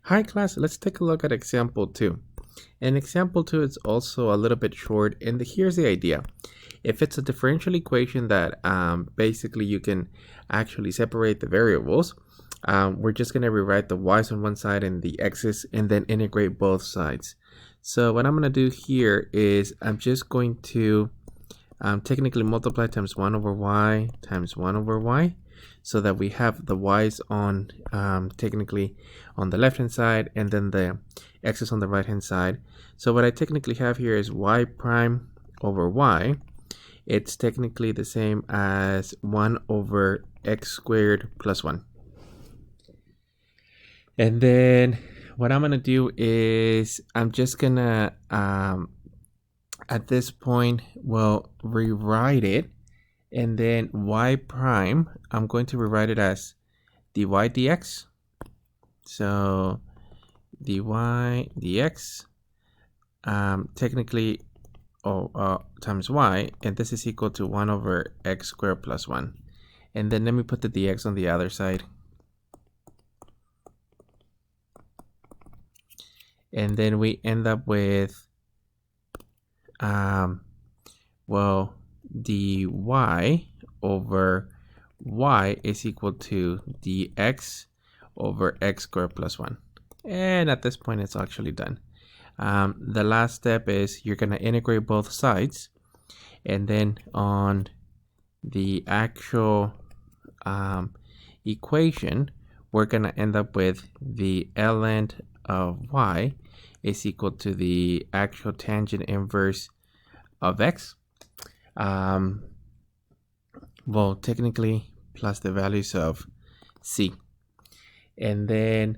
Hi class, let's take a look at example 2. And example 2 is also a little bit short, and here's the idea. If it's a differential equation that basically you can actually separate the variables, we're just going to rewrite the y's on one side and the x's and then integrate both sides. So what I'm going to do here is I'm just going to technically multiply times 1 over y times 1 over y, so that we have the y's on technically on the left hand side and then the x's on the right hand side. So what I technically have here is y prime over y. It's technically the same as 1 over x squared plus 1. And then what I'm going to do is I'm just going to at this point we'll rewrite it, and then y prime, I'm going to rewrite it as dy dx. So dy dx technically times y, and this is equal to 1 over x squared plus 1. And then let me put the dx on the other side. And then we end up with well, dy over y is equal to dx over x squared plus 1. And at this point it's actually done. The last step is you're going to integrate both sides, and then on the actual equation we're going to end up with the ln of y is equal to the actual tangent inverse of x, well, technically plus the values of c. And then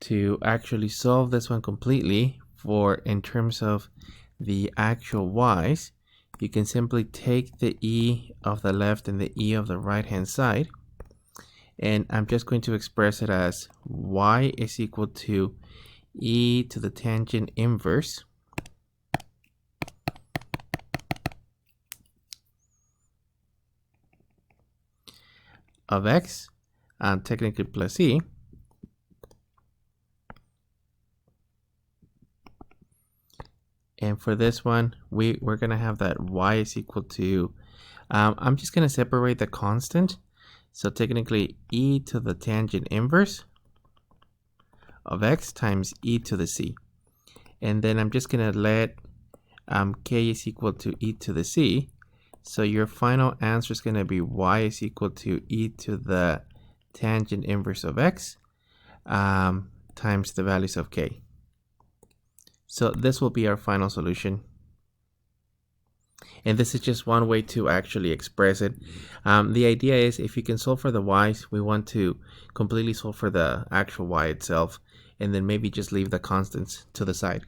to actually solve this one completely for in terms of the actual y's, you can simply take the e of the left and the e of the right hand side, and I'm just going to express it as y is equal to e to the tangent inverse of x, technically plus e, and for this one we're going to have that y is equal to I'm just going to separate the constant, so technically e to the tangent inverse of x times e to the c. And then I'm just going to let k is equal to e to the c. So your final answer is going to be y is equal to e to the tangent inverse of x times the values of k. So this will be our final solution. And this is just one way to actually express it. The idea is if you can solve for the y's, we want to completely solve for the actual y itself, and then maybe just leave the constants to the side.